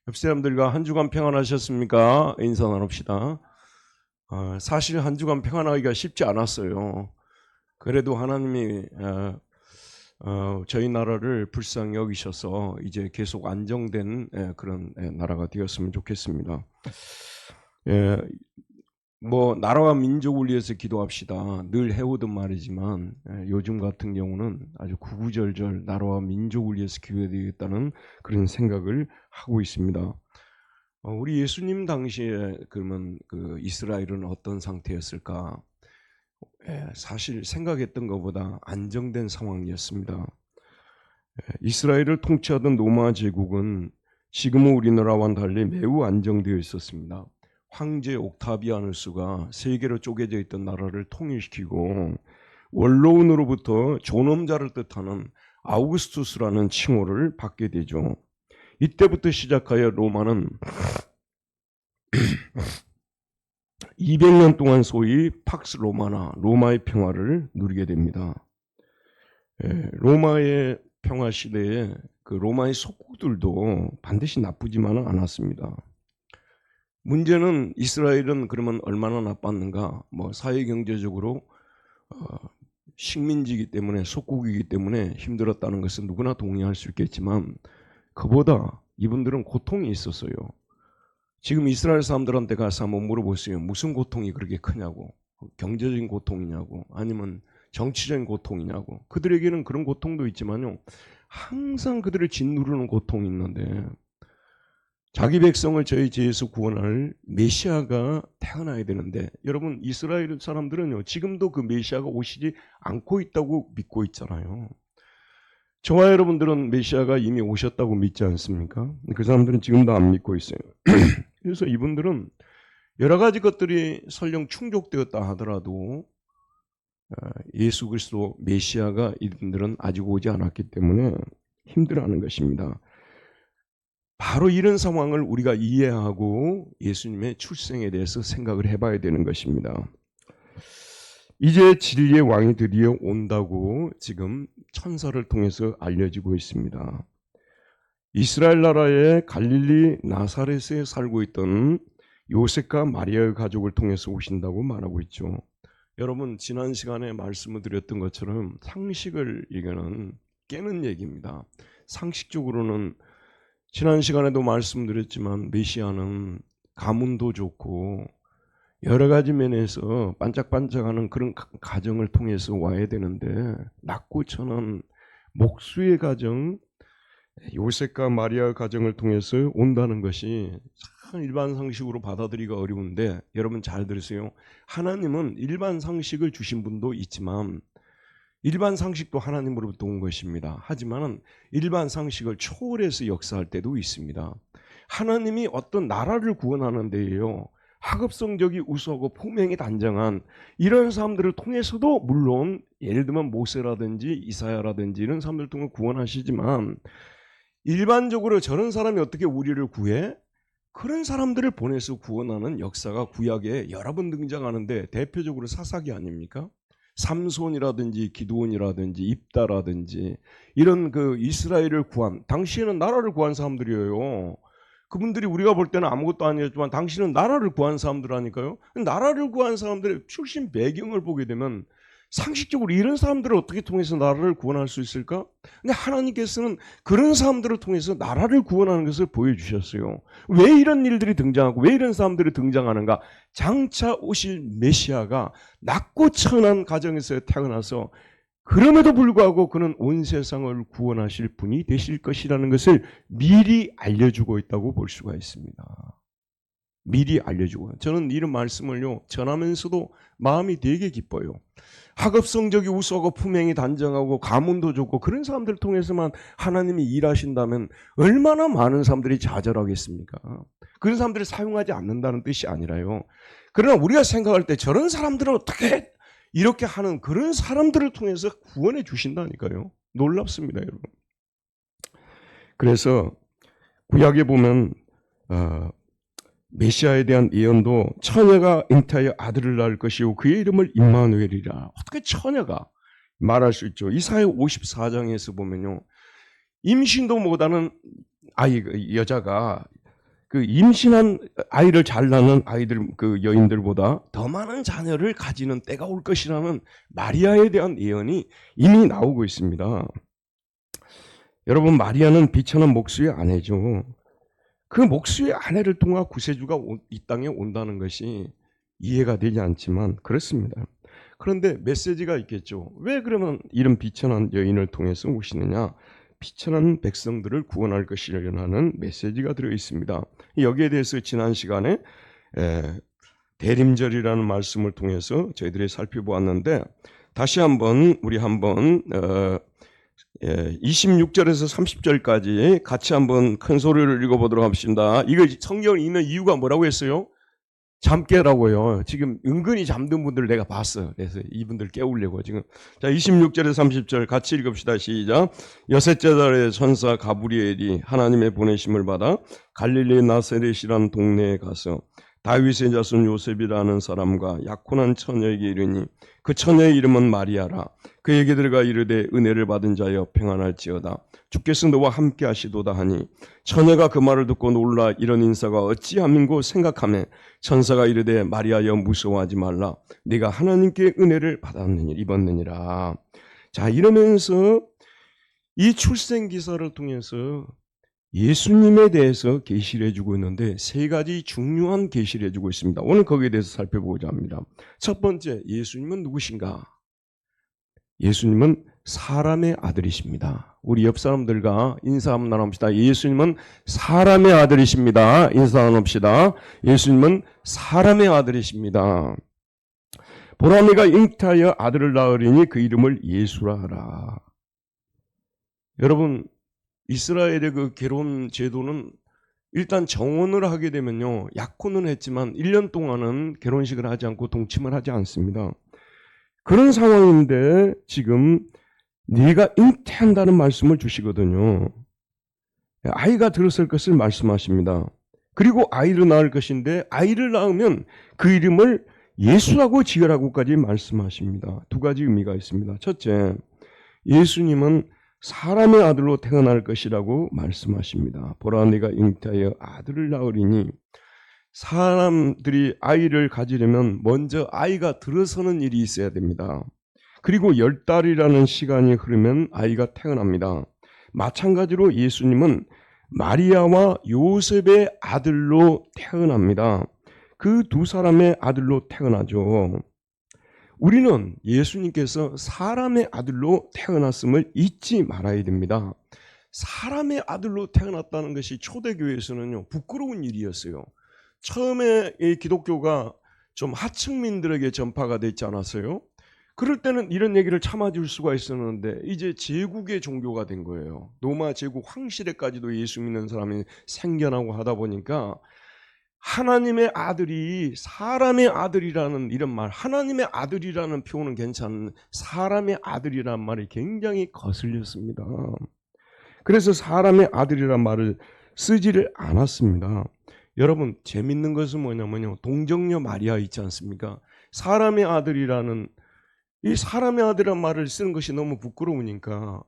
옆 사람들과 한 주간 평안하셨습니까? 인사 나눕시다. 사실 한 주간 평안하기가 쉽지 않았어요. 그래도 하나님이 저희 나라를 불쌍히 여기셔서 이제 계속 안정된 그런 나라가 되었으면 좋겠습니다. 뭐 나라와 민족을 위해서 기도합시다. 늘 해오던 말이지만 요즘 같은 경우는 아주 구구절절 나라와 민족을 위해서 기도해야 되겠다는 그런 생각을 하고 있습니다. 우리 예수님 당시에 그러면 그 이스라엘은 어떤 상태였을까? 사실 생각했던 것보다 안정된 상황이었습니다. 이스라엘을 통치하던 로마 제국은 지금의 우리나라와는 달리 매우 안정되어 있었습니다. 황제 옥타비아누스가 세계로 쪼개져 있던 나라를 통일시키고 원로원으로부터 존엄자를 뜻하는 아우구스투스라는 칭호를 받게 되죠. 이때부터 시작하여 로마는 200년 동안 소위 팍스 로마나 로마의 평화를 누리게 됩니다. 로마의 평화 시대에 그 로마의 속국들도 반드시 나쁘지만은 않았습니다. 문제는 이스라엘은 그러면 얼마나 나빴는가? 뭐 사회 경제적으로 식민지이기 때문에 속국이기 때문에 힘들었다는 것은 누구나 동의할 수 있겠지만 그보다 이분들은 고통이 있었어요. 지금 이스라엘 사람들한테 가서 한번 물어보세요. 무슨 고통이 그렇게 크냐고. 경제적인 고통이냐고 아니면 정치적인 고통이냐고. 그들에게는 그런 고통도 있지만요. 항상 그들을 짓누르는 고통이 있는데 자기 백성을 저희 죄에서 구원할 메시아가 태어나야 되는데 여러분 이스라엘 사람들은요. 지금도 그 메시아가 오시지 않고 있다고 믿고 있잖아요. 저와 여러분들은 메시아가 이미 오셨다고 믿지 않습니까? 그 사람들은 지금도 안 믿고 있어요. 그래서 이분들은 여러 가지 것들이 설령 충족되었다 하더라도 예수 그리스도 메시아가 이분들은 아직 오지 않았기 때문에 힘들어하는 것입니다. 바로 이런 상황을 우리가 이해하고 예수님의 출생에 대해서 생각을 해봐야 되는 것입니다. 이제 진리의 왕이 드디어 온다고 지금 천사를 통해서 알려지고 있습니다. 이스라엘 나라의 갈릴리 나사렛에 살고 있던 요셉과 마리아의 가족을 통해서 오신다고 말하고 있죠. 여러분 지난 시간에 말씀을 드렸던 것처럼 상식을 이거는 깨는 얘기입니다. 상식적으로는 지난 시간에도 말씀드렸지만 메시아는 가문도 좋고 여러 가지 면에서 반짝반짝하는 그런 가정을 통해서 와야 되는데 낮고 천한 목수의 가정 요셉과 마리아 가정을 통해서 온다는 것이 참 일반 상식으로 받아들이기가 어려운데 여러분 잘 들으세요. 하나님은 일반 상식을 주신 분도 있지만 일반 상식도 하나님으로부터 온 것입니다. 하지만 일반 상식을 초월해서 역사할 때도 있습니다. 하나님이 어떤 나라를 구원하는 데에요. 학업성적이 우수하고 품행이 단정한 이런 사람들을 통해서도 물론 예를 들면 모세라든지 이사야라든지 이런 사람들을 통해 구원하시지만 일반적으로 저런 사람이 어떻게 우리를 구해? 그런 사람들을 보내서 구원하는 역사가 구약에 여러 번 등장하는데 대표적으로 사사기 아닙니까? 삼손이라든지 기드온이라든지 입다라든지 이런 그 이스라엘을 구한 당시에는 나라를 구한 사람들이에요. 그분들이 우리가 볼 때는 아무것도 아니었지만 당신은 나라를 구한 사람들이라니까요. 나라를 구한 사람들의 출신 배경을 보게 되면 상식적으로 이런 사람들을 어떻게 통해서 나라를 구원할 수 있을까? 근데 하나님께서는 그런 사람들을 통해서 나라를 구원하는 것을 보여주셨어요. 왜 이런 일들이 등장하고 왜 이런 사람들이 등장하는가? 장차 오실 메시아가 낮고 천한 가정에서 태어나서 그럼에도 불구하고 그는 온 세상을 구원하실 분이 되실 것이라는 것을 미리 알려주고 있다고 볼 수가 있습니다. 미리 알려주고 저는 이런 말씀을요 전하면서도 마음이 되게 기뻐요. 학업 성적이 우수하고 품행이 단정하고 가문도 좋고 그런 사람들을 통해서만 하나님이 일하신다면 얼마나 많은 사람들이 좌절하겠습니까? 그런 사람들을 사용하지 않는다는 뜻이 아니라요. 그러나 우리가 생각할 때 저런 사람들은 어떻게 이렇게 하는 그런 사람들을 통해서 구원해 주신다니까요. 놀랍습니다, 여러분. 그래서 구약에 보면 메시아에 대한 예언도 처녀가 잉태하여 아들을 낳을 것이요 그의 이름을 임마누엘이라. 어떻게 처녀가 말할 수 있죠? 이사야 54장에서 보면요. 임신도 못하는 아이 여자가 그 임신한 아이를 잘 낳는 아이들 그 여인들보다 더 많은 자녀를 가지는 때가 올 것이라는 마리아에 대한 예언이 이미 나오고 있습니다. 여러분, 마리아는 비천한 목수의 아내죠. 그 목수의 아내를 통해 구세주가 이 땅에 온다는 것이 이해가 되지 않지만 그렇습니다. 그런데 메시지가 있겠죠. 왜 그러면 이런 비천한 여인을 통해서 오시느냐? 비천한 백성들을 구원할 것이라는 메시지가 들어 있습니다. 여기에 대해서 지난 시간에 대림절이라는 말씀을 통해서 저희들이 살펴보았는데, 다시 한번 우리 한번 26절에서 30절까지 같이 한번 큰 소리를 읽어보도록 합시다. 이거 성경을 읽는 이유가 뭐라고 했어요? 잠 깨라고요. 지금 은근히 잠든 분들 내가 봤어. 그래서 이분들 깨우려고 지금. 자, 26절에서 30절 같이 읽읍시다. 시작. 여섯째 달에 천사 가브리엘이 하나님의 보내심을 받아 갈릴리 나사렛이라는 동네에 가서 다윗의 자손 요셉이라는 사람과 약혼한 처녀에게 이르니 그 처녀의 이름은 마리아라. 그에게 들어가 이르되 은혜를 받은 자여 평안할지어다. 주께서 너와 함께 하시도다 하니 처녀가 그 말을 듣고 놀라 이런 인사가 어찌함인고 생각하며 천사가 이르되 마리아여 무서워하지 말라. 네가 하나님께 은혜를 입었느니라. 자, 이러면서 이 출생 기사를 통해서 예수님에 대해서 계시를 해주고 있는데 세 가지 중요한 계시를 해주고 있습니다. 오늘 거기에 대해서 살펴보고자 합니다. 첫 번째, 예수님은 누구신가? 예수님은 사람의 아들이십니다. 우리 옆 사람들과 인사 한번 나눠봅시다. 예수님은 사람의 아들이십니다. 인사 나눠봅시다. 예수님은 사람의 아들이십니다. 보라매가 잉태하여 아들을 낳으리니 그 이름을 예수라 하라. 여러분, 이스라엘의 그 결혼 제도는 일단 정혼을 하게 되면요, 약혼은 했지만 1년 동안은 결혼식을 하지 않고 동침을 하지 않습니다. 그런 상황인데 지금 네가 잉태한다는 말씀을 주시거든요. 아이가 들었을 것을 말씀하십니다. 그리고 아이를 낳을 것인데 아이를 낳으면 그 이름을 예수라고 지으라고까지 말씀하십니다. 두 가지 의미가 있습니다. 첫째, 예수님은 사람의 아들로 태어날 것이라고 말씀하십니다. 보라 네가 잉태하여 아들을 낳으리니, 사람들이 아이를 가지려면 먼저 아이가 들어서는 일이 있어야 됩니다. 그리고 10달이라는 시간이 흐르면 아이가 태어납니다. 마찬가지로 예수님은 마리아와 요셉의 아들로 태어납니다. 그 두 사람의 아들로 태어나죠. 우리는 예수님께서 사람의 아들로 태어났음을 잊지 말아야 됩니다. 사람의 아들로 태어났다는 것이 초대교회에서는요, 부끄러운 일이었어요. 처음에 이 기독교가 좀 하층민들에게 전파가 됐지 않았어요? 그럴 때는 이런 얘기를 참아줄 수가 있었는데 이제 제국의 종교가 된 거예요. 로마 제국 황실에까지도 예수 믿는 사람이 생겨나고 하다 보니까 하나님의 아들이 사람의 아들이라는 이런 말, 하나님의 아들이라는 표현은 괜찮은 사람의 아들이라는 말이 굉장히 거슬렸습니다. 그래서 사람의 아들이라는 말을 쓰지를 않았습니다. 여러분, 재밌는 것은 뭐냐면요, 동정녀 마리아 있지 않습니까? 사람의 아들이라는, 이 사람의 아들이라는 말을 쓰는 것이 너무 부끄러우니까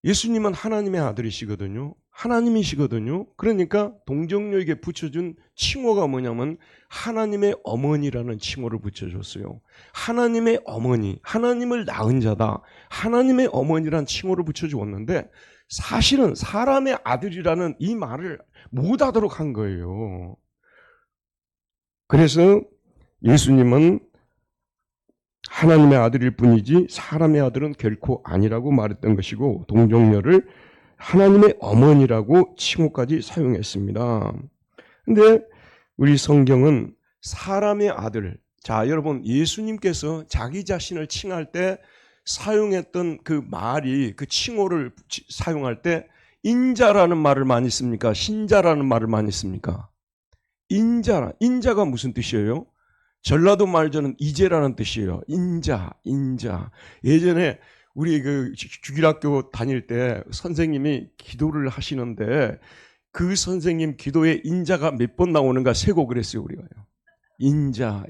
예수님은 하나님의 아들이시거든요. 하나님이시거든요. 그러니까 동정녀에게 붙여준 칭호가 뭐냐면 하나님의 어머니라는 칭호를 붙여줬어요. 하나님의 어머니, 하나님을 낳은 자다, 하나님의 어머니라는 칭호를 붙여주었는데 사실은 사람의 아들이라는 이 말을 못하도록 한 거예요. 그래서 예수님은 하나님의 아들일 뿐이지 사람의 아들은 결코 아니라고 말했던 것이고, 동정녀를 하나님의 어머니라고 칭호까지 사용했습니다. 근데 우리 성경은 사람의 아들, 자 여러분, 예수님께서 자기 자신을 칭할 때 사용했던 그 말이, 그 칭호를 사용할 때 인자라는 말을 많이 씁니까? 신자라는 말을 많이 씁니까? 인자가 무슨 뜻이에요? 전라도 말저는 이제라는 뜻이에요. 인자. 예전에 우리 그 주일학교 다닐 때 선생님이 기도를 하시는데 그 선생님 기도에 인자가 몇 번 나오는가 세고 그랬어요, 우리가요. 인자.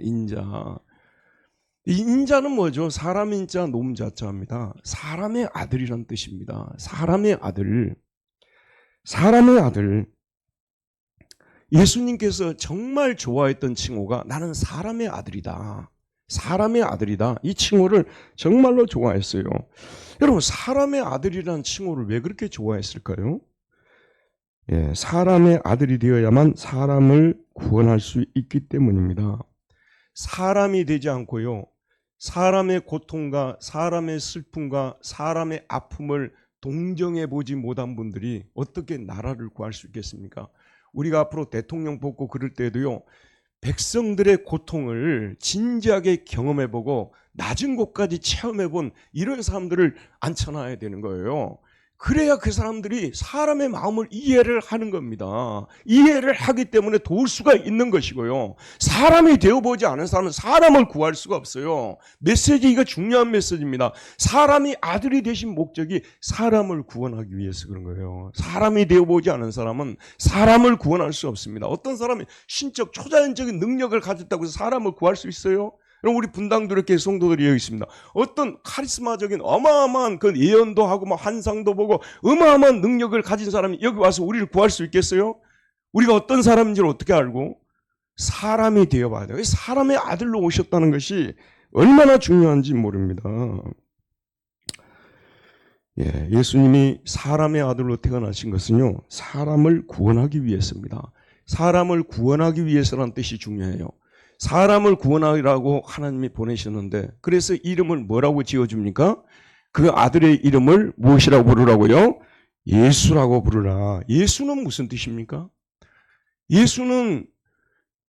이 인자는 뭐죠? 사람 인자, 놈 자자입니다. 사람의 아들이란 뜻입니다. 사람의 아들. 예수님께서 정말 좋아했던 칭호가 나는 사람의 아들이다. 사람의 아들이다. 이 칭호를 정말로 좋아했어요. 여러분, 사람의 아들이라는 칭호를 왜 그렇게 좋아했을까요? 예, 사람의 아들이 되어야만 사람을 구원할 수 있기 때문입니다. 사람이 되지 않고요, 사람의 고통과 사람의 슬픔과 사람의 아픔을 동정해 보지 못한 분들이 어떻게 나라를 구할 수 있겠습니까? 우리가 앞으로 대통령 뽑고 그럴 때도요, 백성들의 고통을 진지하게 경험해보고 낮은 곳까지 체험해본 이런 사람들을 앉혀놔야 되는 거예요. 그래야 그 사람들이 사람의 마음을 이해를 하는 겁니다. 이해를 하기 때문에 도울 수가 있는 것이고요. 사람이 되어보지 않은 사람은 사람을 구할 수가 없어요. 메시지, 이거 중요한 메시지입니다. 사람이 아들이 되신 목적이 사람을 구원하기 위해서 그런 거예요. 사람이 되어보지 않은 사람은 사람을 구원할 수 없습니다. 어떤 사람이 신적 초자연적인 능력을 가졌다고 해서 사람을 구할 수 있어요? 그럼 우리 분당도 이렇게 성도들이 여기 있습니다. 어떤 카리스마적인 어마어마한 그 예언도 하고 막 환상도 보고 어마어마한 능력을 가진 사람이 여기 와서 우리를 구할 수 있겠어요? 우리가 어떤 사람인지를 어떻게 알고? 사람이 되어봐야 돼요. 사람의 아들로 오셨다는 것이 얼마나 중요한지 모릅니다. 예, 예수님이 사람의 아들로 태어나신 것은요, 사람을 구원하기 위해서입니다. 사람을 구원하기 위해서라는 뜻이 중요해요. 사람을 구원하라고 하나님이 보내셨는데, 그래서 이름을 뭐라고 지어줍니까? 그 아들의 이름을 무엇이라고 부르라고요? 예수라고 부르라. 예수는 무슨 뜻입니까? 예수는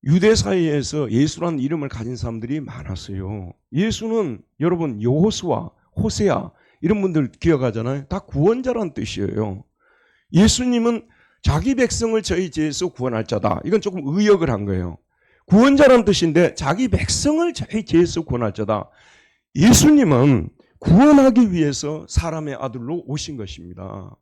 유대 사회에서 예수라는 이름을 가진 사람들이 많았어요. 예수는 여러분 여호수아, 호세아 이런 분들 기억하잖아요. 다 구원자라는 뜻이에요. 예수님은 자기 백성을 저희 죄에서 구원할 자다. 이건 조금 의역을 한 거예요. 구원자라는 뜻인데 자기 백성을 저희 죄에서 구원할 자다. 예수님은 구원하기 위해서 사람의 아들로 오신 것입니다.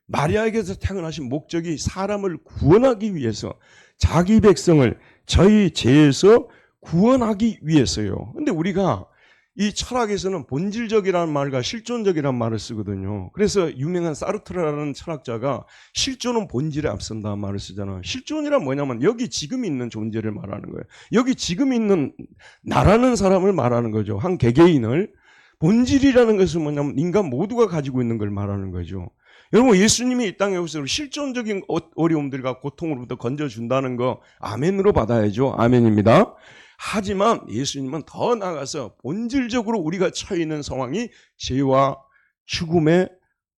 마리아에게서 태어나신 목적이 사람을 구원하기 위해서, 자기 백성을 저희 죄에서 구원하기 위해서요. 근데 우리가 이 철학에서는 본질적이라는 말과 실존적이라는 말을 쓰거든요. 그래서 유명한 사르트르라는 철학자가 실존은 본질에 앞선다 말을 쓰잖아요. 실존이란 뭐냐면 여기 지금 있는 존재를 말하는 거예요. 여기 지금 있는 나라는 사람을 말하는 거죠. 한 개개인을. 본질이라는 것은 뭐냐면 인간 모두가 가지고 있는 걸 말하는 거죠. 여러분, 예수님이 이 땅에 오셔서 실존적인 어려움들과 고통으로부터 건져준다는 거 아멘으로 받아야죠. 아멘입니다. 하지만 예수님은 더 나아가서 본질적으로 우리가 처해 있는 상황이 죄와 죽음에,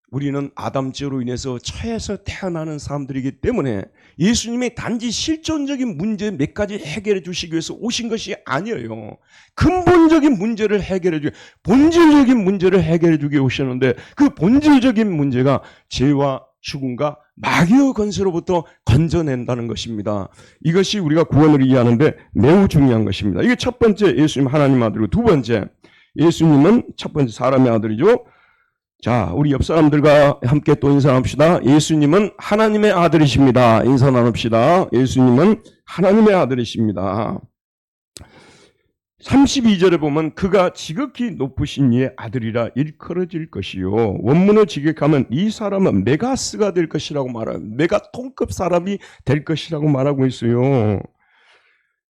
우리는 아담죄로 인해서 처해서 태어나는 사람들이기 때문에 예수님이 단지 실존적인 문제 몇 가지 해결해 주시기 위해서 오신 것이 아니에요. 근본적인 문제를 해결해 주기, 본질적인 문제를 해결해 주기 위해 오셨는데, 그 본질적인 문제가 죄와 죽음과 마귀의 권세로부터 건져낸다는 것입니다. 이것이 우리가 구원을 이해하는데 매우 중요한 것입니다. 이게 첫 번째, 예수님 하나님 아들이고, 두 번째, 예수님은 첫 번째 사람의 아들이죠. 자, 우리 옆 사람들과 함께 또 인사합시다. 예수님은 하나님의 아들이십니다. 인사 나눕시다. 예수님은 하나님의 아들이십니다. 32절에 보면 그가 지극히 높으신 이의 아들이라 일컬어질 것이요. 원문을 직역하면 이 사람은 메가스가 될 것이라고 말해요. 메가톤급 사람이 될 것이라고 말하고 있어요.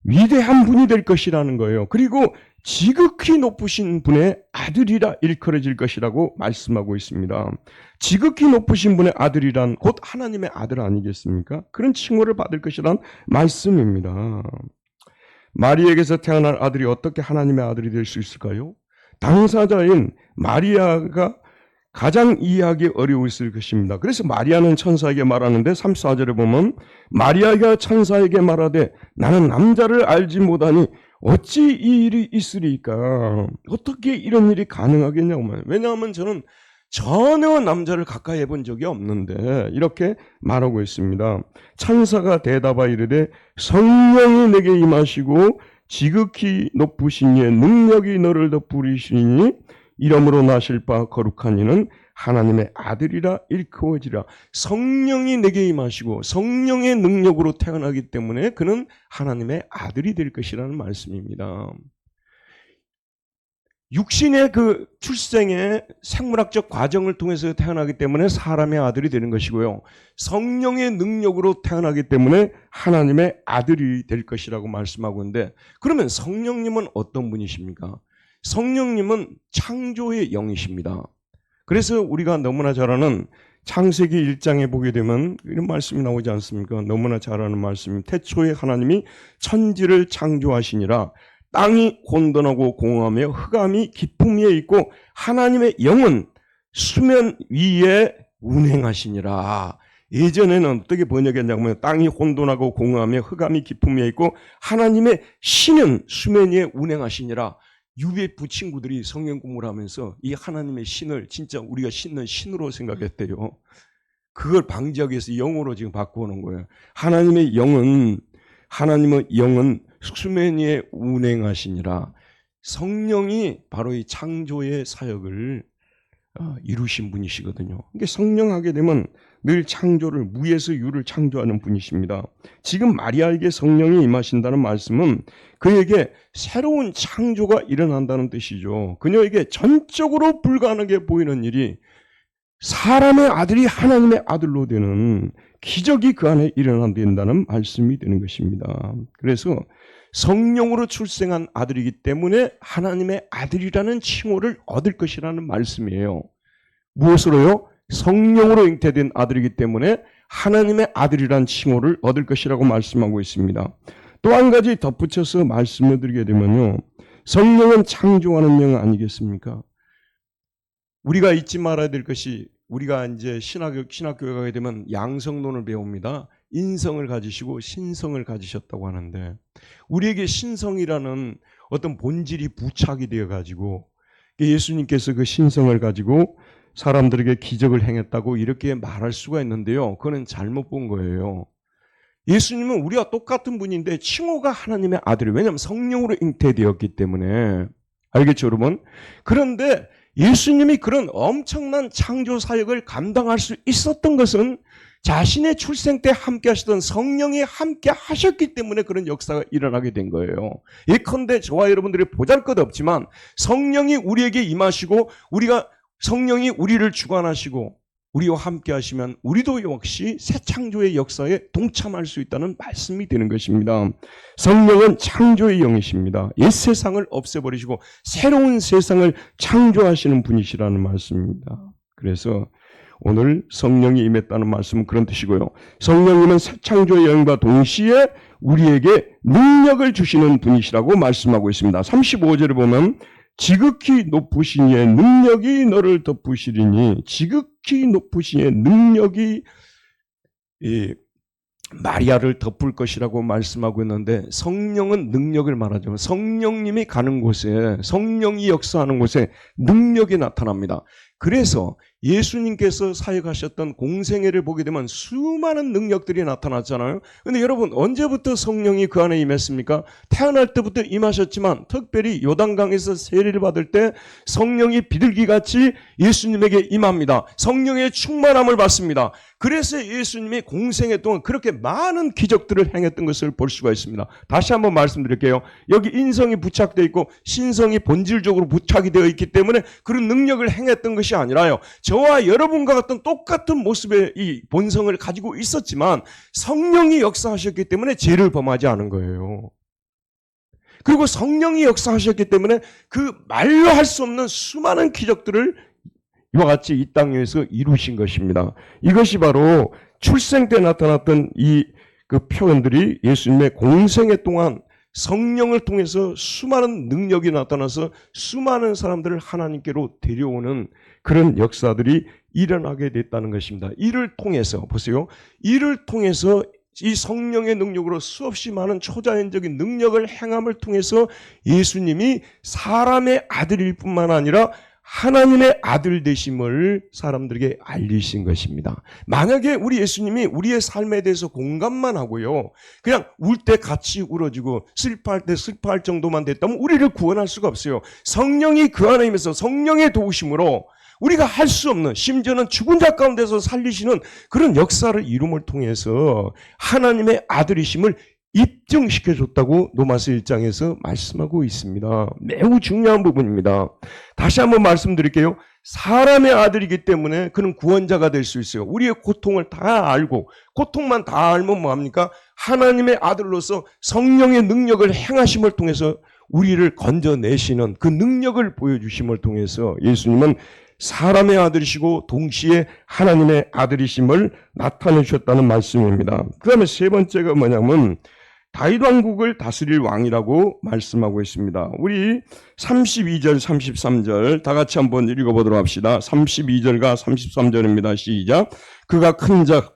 위대한 분이 될 것이라는 거예요. 그리고 지극히 높으신 분의 아들이라 일컬어질 것이라고 말씀하고 있습니다. 지극히 높으신 분의 아들이란 곧 하나님의 아들 아니겠습니까? 그런 칭호를 받을 것이란 말씀입니다. 마리아에게서 태어날 아들이 어떻게 하나님의 아들이 될 수 있을까요? 당사자인 마리아가 가장 이해하기 어려웠을 것입니다. 그래서 마리아는 천사에게 말하는데 34절에 보면 마리아가 천사에게 말하되 나는 남자를 알지 못하니 어찌 이 일이 있으리까? 어떻게 이런 일이 가능하겠냐고. 왜냐하면 저는 전혀 남자를 가까이 해본 적이 없는데 이렇게 말하고 있습니다. 천사가 대답하여 이르되 성령이 내게 임하시고 지극히 높으신 이의 능력이 너를 덮으시니 이름으로 나실 바 거룩한 이는 하나님의 아들이라 일컬어지라. 성령이 내게 임하시고 성령의 능력으로 태어나기 때문에 그는 하나님의 아들이 될 것이라는 말씀입니다. 육신의 그 출생의 생물학적 과정을 통해서 태어나기 때문에 사람의 아들이 되는 것이고요. 성령의 능력으로 태어나기 때문에 하나님의 아들이 될 것이라고 말씀하고 있는데, 그러면 성령님은 어떤 분이십니까? 성령님은 창조의 영이십니다. 그래서 우리가 너무나 잘 아는 창세기 1장에 보게 되면 이런 말씀이 나오지 않습니까? 너무나 잘 아는 말씀이, 태초에 하나님이 천지를 창조하시니라. 땅이 혼돈하고 공허하며 흑암이 깊음 위에 있고 하나님의 영은 수면 위에 운행하시니라. 예전에는 어떻게 번역했냐면, 땅이 혼돈하고 공허하며 흑암이 깊음 위에 있고 하나님의 신은 수면 위에 운행하시니라. UBF 친구들이 성경 공부를 하면서 이 하나님의 신을 진짜 우리가 신는 신으로 생각했대요. 그걸 방지하기 위해서 영어로 지금 바꾸는 거예요. 하나님의 영은 수면 위에 운행하시니라. 성령이 바로 이 창조의 사역을 이루신 분이시거든요. 그러니까 성령하게 되면 늘 창조를, 무에서 유를 창조하는 분이십니다. 지금 마리아에게 성령이 임하신다는 말씀은 그에게 새로운 창조가 일어난다는 뜻이죠. 그녀에게 전적으로 불가능하게 보이는 일이 사람의 아들이 하나님의 아들로 되는 기적이 그 안에 일어난다는 말씀이 되는 것입니다. 그래서 성령으로 출생한 아들이기 때문에 하나님의 아들이라는 칭호를 얻을 것이라는 말씀이에요. 무엇으로요? 성령으로 잉태된 아들이기 때문에 하나님의 아들이라는 칭호를 얻을 것이라고 말씀하고 있습니다. 또 한 가지 덧붙여서 말씀을 드리게 되면요, 성령은 창조하는 영 아니겠습니까? 우리가 잊지 말아야 될 것이, 우리가 이제 신학교에 가게 되면 양성론을 배웁니다. 인성을 가지시고 신성을 가지셨다고 하는데, 우리에게 신성이라는 어떤 본질이 부착이 되어 가지고 예수님께서 그 신성을 가지고 사람들에게 기적을 행했다고 이렇게 말할 수가 있는데요, 그거는 잘못 본 거예요. 예수님은 우리와 똑같은 분인데 칭호가 하나님의 아들이에요. 왜냐하면 성령으로 잉태되었기 때문에. 알겠죠, 여러분? 그런데 예수님이 그런 엄청난 창조 사역을 감당할 수 있었던 것은 자신의 출생 때 함께 하시던 성령이 함께 하셨기 때문에 그런 역사가 일어나게 된 거예요. 예컨대 저와 여러분들이 보잘것없지만 성령이 우리에게 임하시고 성령이 우리를 주관하시고 우리와 함께 하시면 우리도 역시 새 창조의 역사에 동참할 수 있다는 말씀이 되는 것입니다. 성령은 창조의 영이십니다. 옛 세상을 없애버리시고 새로운 세상을 창조하시는 분이시라는 말씀입니다. 그래서 오늘 성령이 임했다는 말씀은 그런 뜻이고요. 성령님은 새 창조의 영과 동시에 우리에게 능력을 주시는 분이시라고 말씀하고 있습니다. 35절을 보면 지극히 높으신 이의 능력이 너를 덮으시리니, 지극히 높으신 이의 능력이 마리아를 덮을 것이라고 말씀하고 있는데, 성령은 능력을 말하죠. 성령님이 가는 곳에, 성령이 역사하는 곳에 능력이 나타납니다. 그래서 예수님께서 사역하셨던 공생애를 보게 되면 수많은 능력들이 나타났잖아요. 그런데 여러분, 언제부터 성령이 그 안에 임했습니까? 태어날 때부터 임하셨지만 특별히 요단강에서 세례를 받을 때 성령이 비둘기같이 예수님에게 임합니다. 성령의 충만함을 받습니다. 그래서 예수님이 공생애 동안 그렇게 많은 기적들을 행했던 것을 볼 수가 있습니다. 다시 한번 말씀드릴게요. 여기 인성이 부착되어 있고 신성이 본질적으로 부착이 되어 있기 때문에 그런 능력을 행했던 것이 아니라요, 저와 여러분과 같은 똑같은 모습의 이 본성을 가지고 있었지만 성령이 역사하셨기 때문에 죄를 범하지 않은 거예요. 그리고 성령이 역사하셨기 때문에 그 말로 할 수 없는 수많은 기적들을 이와 같이 이 땅 위에서 이루신 것입니다. 이것이 바로 출생 때 나타났던 그 표현들이 예수님의 공생애 동안 성령을 통해서 수많은 능력이 나타나서 수많은 사람들을 하나님께로 데려오는 그런 역사들이 일어나게 됐다는 것입니다. 이를 통해서 보세요. 이를 통해서 이 성령의 능력으로 수없이 많은 초자연적인 능력을 행함을 통해서 예수님이 사람의 아들일 뿐만 아니라 하나님의 아들 되심을 사람들에게 알리신 것입니다. 만약에 우리 예수님이 우리의 삶에 대해서 공감만 하고요, 그냥 울 때 같이 울어주고 슬퍼할 때 슬퍼할 정도만 됐다면 우리를 구원할 수가 없어요. 성령이 그 안에 임해서 성령의 도우심으로 우리가 할 수 없는, 심지어는 죽은 자 가운데서 살리시는 그런 역사를 이룸을 통해서 하나님의 아들이심을 입증시켜줬다고 로마서 1장에서 말씀하고 있습니다. 매우 중요한 부분입니다. 다시 한번 말씀드릴게요. 사람의 아들이기 때문에 그는 구원자가 될 수 있어요. 우리의 고통을 다 알고, 고통만 다 알면 뭐합니까? 하나님의 아들로서 성령의 능력을 행하심을 통해서 우리를 건져내시는 그 능력을 보여주심을 통해서 예수님은 사람의 아들이시고 동시에 하나님의 아들이심을 나타내셨다는 말씀입니다. 그 다음에 세 번째가 뭐냐면 다윗 왕국을 다스릴 왕이라고 말씀하고 있습니다. 우리 32절, 33절 다 같이 한번 읽어보도록 합시다. 32절과 33절입니다. 시작. 그가 큰 자,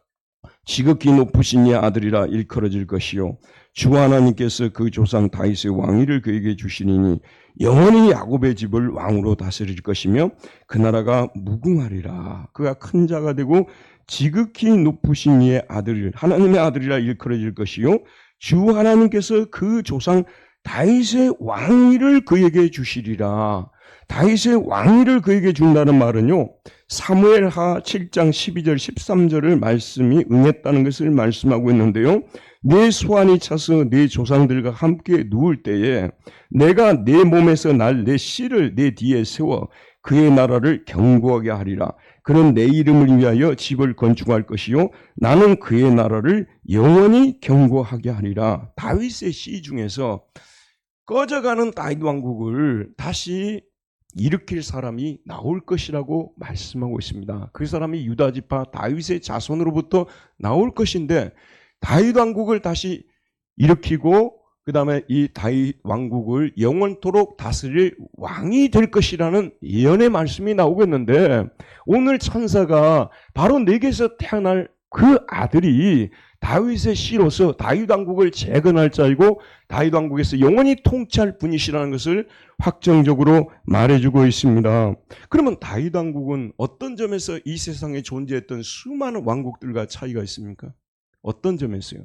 지극히 높으신 이의 아들이라 일컬어질 것이요 주 하나님께서 그 조상 다윗의 왕위를 그에게 주시리니 영원히 야곱의 집을 왕으로 다스릴 것이며 그 나라가 무궁하리라. 그가 큰 자가 되고 지극히 높으신 이의 아들, 하나님의 아들이라 일컬어질 것이요 주 하나님께서 그 조상 다윗의 왕위를 그에게 주시리라. 다윗의 왕위를 그에게 준다는 말은요, 사무엘하 7장 12절 13절을 말씀이 응했다는 것을 말씀하고 있는데요. 내 소환이 차서 내 조상들과 함께 누울 때에 내가 내 몸에서 날 내 씨를 내 뒤에 세워 그의 나라를 견고하게 하리라. 그는 내 이름을 위하여 집을 건축할 것이요 나는 그의 나라를 영원히 견고하게 하리라. 다윗의 시 중에서 꺼져가는 다윗 왕국을 다시 일으킬 사람이 나올 것이라고 말씀하고 있습니다. 그 사람이 유다 지파 다윗의 자손으로부터 나올 것인데 다윗 왕국을 다시 일으키고 그 다음에 이 다윗 왕국을 영원토록 다스릴 왕이 될 것이라는 예언의 말씀이 나오고 있는데 오늘 천사가 바로 내게서 태어날 그 아들이 다윗의 씨로서 다윗 왕국을 재건할 자이고 다윗 왕국에서 영원히 통치할 분이시라는 것을 확정적으로 말해주고 있습니다. 그러면 다윗 왕국은 어떤 점에서 이 세상에 존재했던 수많은 왕국들과 차이가 있습니까? 어떤 점에서요?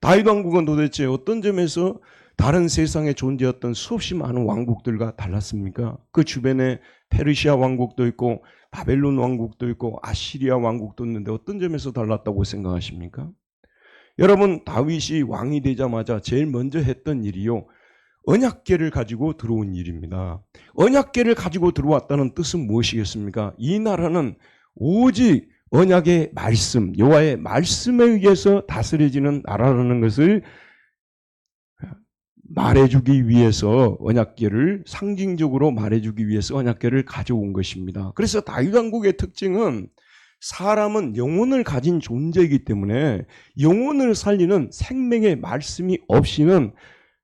다윗 왕국은 도대체 어떤 점에서 다른 세상에 존재했던 수없이 많은 왕국들과 달랐습니까? 그 주변에 페르시아 왕국도 있고 바벨론 왕국도 있고 아시리아 왕국도 있는데 어떤 점에서 달랐다고 생각하십니까? 여러분, 다윗이 왕이 되자마자 제일 먼저 했던 일이요, 언약궤를 가지고 들어온 일입니다. 언약궤를 가지고 들어왔다는 뜻은 무엇이겠습니까? 이 나라는 오직 언약의 말씀, 여호와의 말씀에 의해서 다스려지는 나라라는 것을 말해주기 위해서 언약궤를 상징적으로 말해주기 위해서 언약궤를 가져온 것입니다. 그래서 다윗 왕국의 특징은 사람은 영혼을 가진 존재이기 때문에 영혼을 살리는 생명의 말씀이 없이는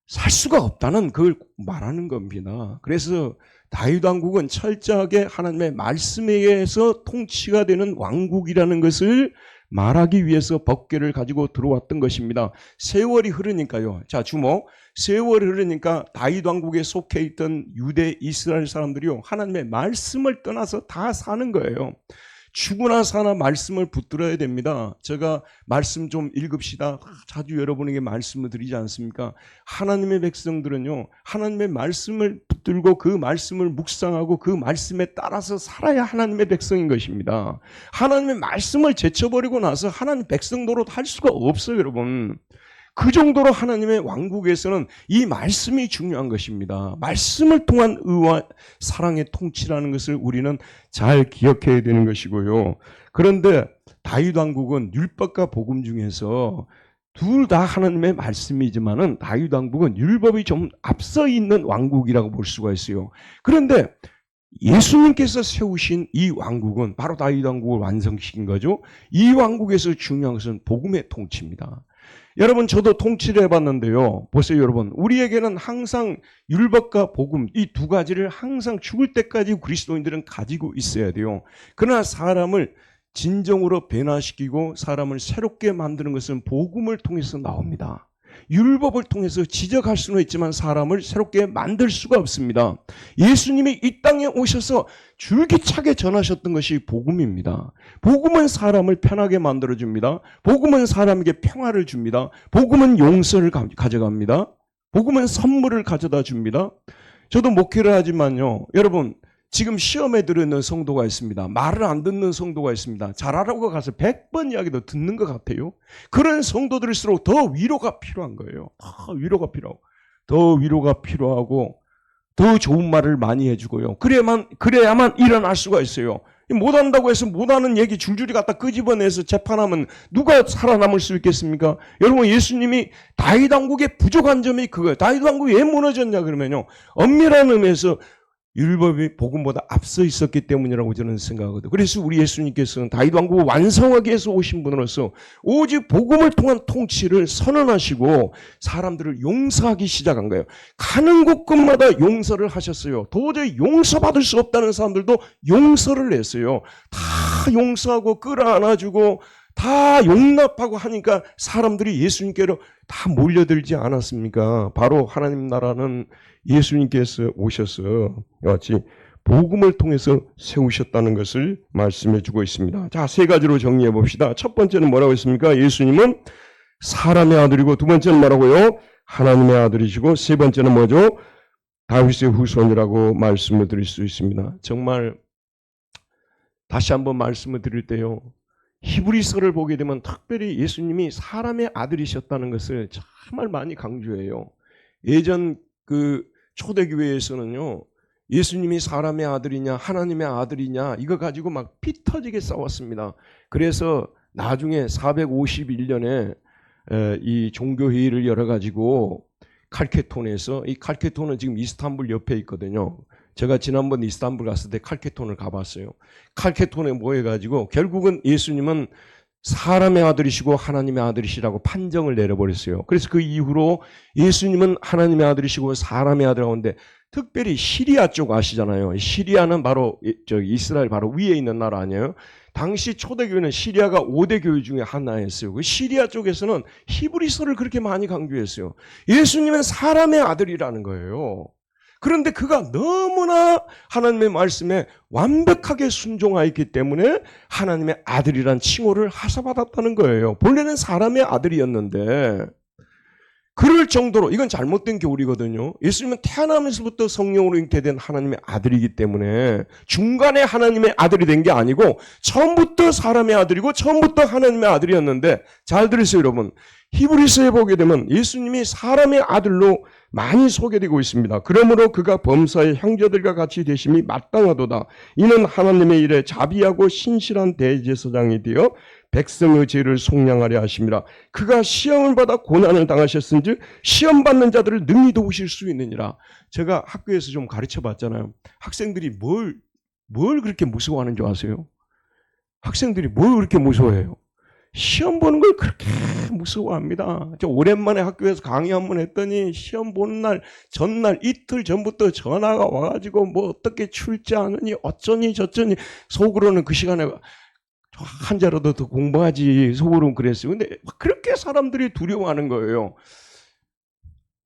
살 수가 없다는 그걸 말하는 겁니다. 그래서 다윗 왕국은 철저하게 하나님의 말씀에 의해서 통치가 되는 왕국이라는 것을 말하기 위해서 법궤를 가지고 들어왔던 것입니다. 세월이 흐르니까요. 자, 주목. 세월이 흐르니까 다윗 왕국에 속해 있던 유대 이스라엘 사람들이요, 하나님의 말씀을 떠나서 다 사는 거예요. 죽으나 사나 말씀을 붙들어야 됩니다. 제가 말씀 좀 읽읍시다. 자주 여러분에게 말씀을 드리지 않습니까? 하나님의 백성들은요, 하나님의 말씀을 붙들고 그 말씀을 묵상하고 그 말씀에 따라서 살아야 하나님의 백성인 것입니다. 하나님의 말씀을 제쳐버리고 나서 하나님 백성 노릇 할 수가 없어요, 여러분. 그 정도로 하나님의 왕국에서는 이 말씀이 중요한 것입니다. 말씀을 통한 의와 사랑의 통치라는 것을 우리는 잘 기억해야 되는 것이고요. 그런데 다윗 왕국은 율법과 복음 중에서 둘 다 하나님의 말씀이지만은 다윗 왕국은 율법이 좀 앞서 있는 왕국이라고 볼 수가 있어요. 그런데 예수님께서 세우신 이 왕국은 바로 다윗 왕국을 완성시킨 거죠. 이 왕국에서 중요한 것은 복음의 통치입니다. 여러분, 저도 통치를 해봤는데요. 보세요, 여러분. 우리에게는 항상 율법과 복음, 이 두 가지를 항상 죽을 때까지 그리스도인들은 가지고 있어야 돼요. 그러나 사람을 진정으로 변화시키고 사람을 새롭게 만드는 것은 복음을 통해서 나옵니다. 율법을 통해서 지적할 수는 있지만 사람을 새롭게 만들 수가 없습니다. 예수님이 이 땅에 오셔서 줄기차게 전하셨던 것이 복음입니다. 복음은 사람을 편하게 만들어줍니다. 복음은 사람에게 평화를 줍니다. 복음은 용서를 가져갑니다. 복음은 선물을 가져다 줍니다. 저도 목회를 하지만요, 여러분, 지금 시험에 들어있는 성도가 있습니다. 말을 안 듣는 성도가 있습니다. 잘하라고 가서 100번 이야기도 듣는 것 같아요. 그런 성도들일수록 더 위로가 필요한 거예요. 더 위로가 필요하고 더 좋은 말을 많이 해주고요. 그래야만 일어날 수가 있어요. 못한다고 해서 못하는 얘기 줄줄이 갖다 끄집어내서 재판하면 누가 살아남을 수 있겠습니까? 여러분, 예수님이 다윗 왕국의 부족한 점이 그거예요. 다윗 왕국이 왜 무너졌냐 그러면요, 엄밀한 의미에서 율법이 복음보다 앞서 있었기 때문이라고 저는 생각하거든요. 그래서 우리 예수님께서는 다윗 왕국을 완성하기 위해서 오신 분으로서 오직 복음을 통한 통치를 선언하시고 사람들을 용서하기 시작한 거예요. 가는 곳곳마다 용서를 하셨어요. 도저히 용서받을 수 없다는 사람들도 용서를 했어요. 다 용서하고 끌어안아주고 다 용납하고 하니까 사람들이 예수님께로 다 몰려들지 않았습니까? 바로 하나님 나라는 예수님께서 오셔서 같이 복음을 통해서 세우셨다는 것을 말씀해 주고 있습니다. 자, 세 가지로 정리해 봅시다. 첫 번째는 뭐라고 했습니까? 예수님은 사람의 아들이고, 두 번째는 뭐라고요? 하나님의 아들이시고, 세 번째는 뭐죠? 다윗의 후손이라고 말씀을 드릴 수 있습니다. 정말 다시 한번 말씀을 드릴 때요, 히브리서를 보게 되면 특별히 예수님이 사람의 아들이셨다는 것을 정말 많이 강조해요. 예전 초대교회에서는요, 예수님이 사람의 아들이냐 하나님의 아들이냐 이거 가지고 막 피 터지게 싸웠습니다. 그래서 나중에 451년에 이 종교회의를 열어가지고 칼케톤에서, 이 칼케톤은 지금 이스탄불 옆에 있거든요. 제가 지난번 이스탄불 갔을 때 칼케톤을 가봤어요. 칼케톤에 모여가지고 결국은 예수님은 사람의 아들이시고 하나님의 아들이시라고 판정을 내려버렸어요. 그래서 그 이후로 예수님은 하나님의 아들이시고 사람의 아들 가운데, 특별히 시리아 쪽 아시잖아요. 시리아는 바로 이스라엘 바로 위에 있는 나라 아니에요. 당시 초대교회는 시리아가 5대 교회 중에 하나였어요. 그 시리아 쪽에서는 히브리서를 그렇게 많이 강조했어요. 예수님은 사람의 아들이라는 거예요. 그런데 그가 너무나 하나님의 말씀에 완벽하게 순종하였기 때문에 하나님의 아들이란 칭호를 하사받았다는 거예요. 본래는 사람의 아들이었는데, 그럴 정도로, 이건 잘못된 교리거든요. 예수님은 태어나면서부터 성령으로 잉태된 하나님의 아들이기 때문에 중간에 하나님의 아들이 된 게 아니고 처음부터 사람의 아들이고 처음부터 하나님의 아들이었는데, 잘 들으세요 여러분. 히브리서에 보게 되면 예수님이 사람의 아들로 많이 소개되고 있습니다. 그러므로 그가 범사의 형제들과 같이 되심이 마땅하도다. 이는 하나님의 일에 자비하고 신실한 대제사장이 되어 백성의 죄를 속량하려 하심이라. 그가 시험을 받아 고난을 당하셨은즉 시험 받는 자들을 능히 도우실 수 있느니라. 제가 학교에서 좀 가르쳐 봤잖아요. 학생들이 뭘 그렇게 무서워하는 줄 아세요? 학생들이 뭘 그렇게 무서워해요? 시험 보는 걸 그렇게 무서워합니다. 저 오랜만에 학교에서 강의 한번 했더니 시험 보는 날 전날 이틀 전부터 전화가 와가지고 뭐 어떻게 출제하느니 어쩌니 저쩌니, 속으로는 그 시간에 한 자라도 더 공부하지 속으로는 그랬어요. 근데 그렇게 사람들이 두려워하는 거예요.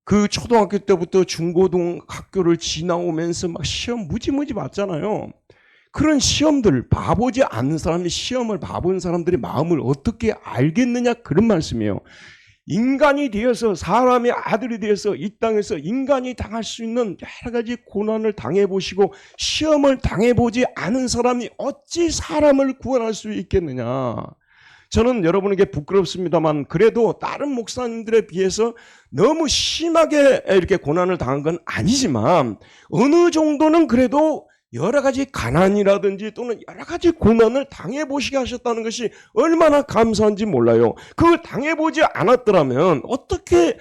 그 초등학교 때부터 중고등 학교를 지나오면서 막 시험 무지무지 봤잖아요. 그런 시험들, 봐보지 않는 사람이 시험을 봐본 사람들의 마음을 어떻게 알겠느냐, 그런 말씀이에요. 인간이 되어서, 사람의 아들이 되어서 이 땅에서 인간이 당할 수 있는 여러 가지 고난을 당해보시고 시험을 당해보지 않은 사람이 어찌 사람을 구원할 수 있겠느냐. 저는 여러분에게 부끄럽습니다만 그래도 다른 목사님들에 비해서 너무 심하게 이렇게 고난을 당한 건 아니지만 어느 정도는 그래도 여러 가지 가난이라든지 또는 여러 가지 고난을 당해보시게 하셨다는 것이 얼마나 감사한지 몰라요. 그걸 당해보지 않았더라면 어떻게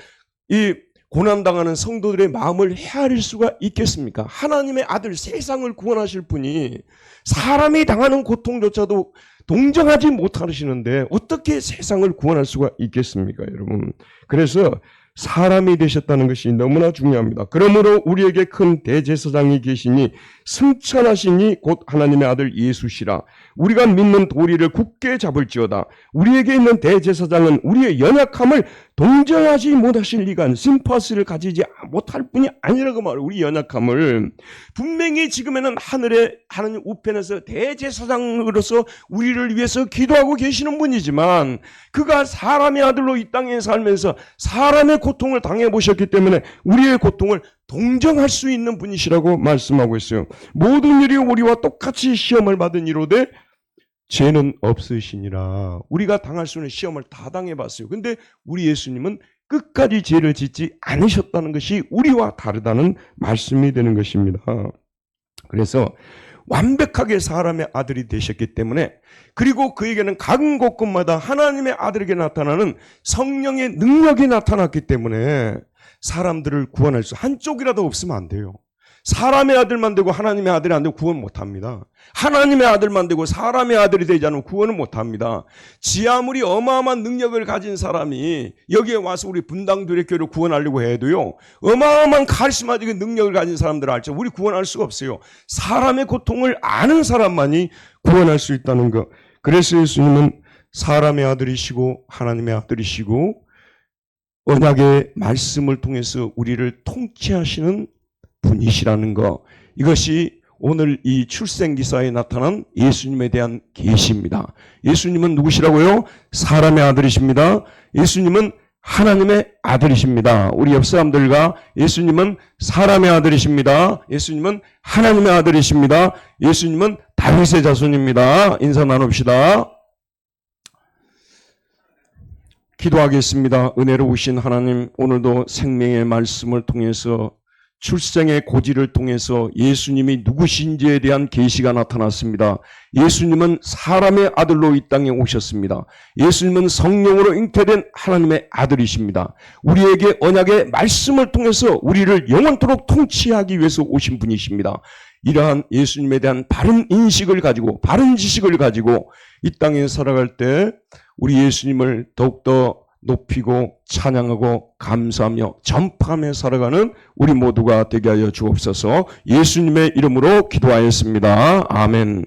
이 고난당하는 성도들의 마음을 헤아릴 수가 있겠습니까? 하나님의 아들, 세상을 구원하실 분이 사람이 당하는 고통조차도 동정하지 못하시는데 어떻게 세상을 구원할 수가 있겠습니까, 여러분? 그래서 사람이 되셨다는 것이 너무나 중요합니다. 그러므로 우리에게 큰 대제사장이 계시니 승천하시니 곧 하나님의 아들 예수시라. 우리가 믿는 도리를 굳게 잡을지어다. 우리에게 있는 대제사장은 우리의 연약함을 동정하지 못하실 리가 심파스를 가지지 못할 뿐이 아니라고 말해요. 우리 연약함을 분명히 지금에는 하늘의 하나님 우편에서 대제사장으로서 우리를 위해서 기도하고 계시는 분이지만 그가 사람의 아들로 이 땅에 살면서 사람의 고통을 당해보셨기 때문에 우리의 고통을 동정할 수 있는 분이시라고 말씀하고 있어요. 모든 일이 우리와 똑같이 시험을 받은 이로되 죄는 없으시니라. 우리가 당할 수 있는 시험을 다 당해봤어요. 근데 우리 예수님은 끝까지 죄를 짓지 않으셨다는 것이 우리와 다르다는 말씀이 되는 것입니다. 그래서 완벽하게 사람의 아들이 되셨기 때문에 그리고 그에게는 각 곳곳마다 하나님의 아들에게 나타나는 성령의 능력이 나타났기 때문에 사람들을 구원할 수 한쪽이라도 없으면 안 돼요. 사람의 아들만 되고 하나님의 아들이 안 되고 구원 못합니다. 하나님의 아들만 되고 사람의 아들이 되지 않으면 구원은 못합니다. 지 아무리 어마어마한 능력을 가진 사람이 여기에 와서 우리 분당두레교를 구원하려고 해도요, 어마어마한 카리스마적인 능력을 가진 사람들을 알죠. 우리 구원할 수가 없어요. 사람의 고통을 아는 사람만이 구원할 수 있다는 것. 그래서 예수님은 사람의 아들이시고 하나님의 아들이시고 언약의 말씀을 통해서 우리를 통치하시는 분이시라는 것. 이것이 오늘 이 출생기사에 나타난 예수님에 대한 계시입니다. 예수님은 누구시라고요? 사람의 아들이십니다. 예수님은 하나님의 아들이십니다. 우리 옆 사람들과 예수님은 사람의 아들이십니다. 예수님은 하나님의 아들이십니다. 예수님은 다윗의 자손입니다. 인사 나눕시다. 기도하겠습니다. 은혜로우신 하나님, 오늘도 생명의 말씀을 통해서 출생의 고지를 통해서 예수님이 누구신지에 대한 계시가 나타났습니다. 예수님은 사람의 아들로 이 땅에 오셨습니다. 예수님은 성령으로 잉태된 하나님의 아들이십니다. 우리에게 언약의 말씀을 통해서 우리를 영원토록 통치하기 위해서 오신 분이십니다. 이러한 예수님에 대한 바른 인식을 가지고 바른 지식을 가지고 이 땅에 살아갈 때 우리 예수님을 더욱더 높이고 찬양하고 감사하며 전파하며 살아가는 우리 모두가 되게 하여 주옵소서. 예수님의 이름으로 기도하였습니다. 아멘.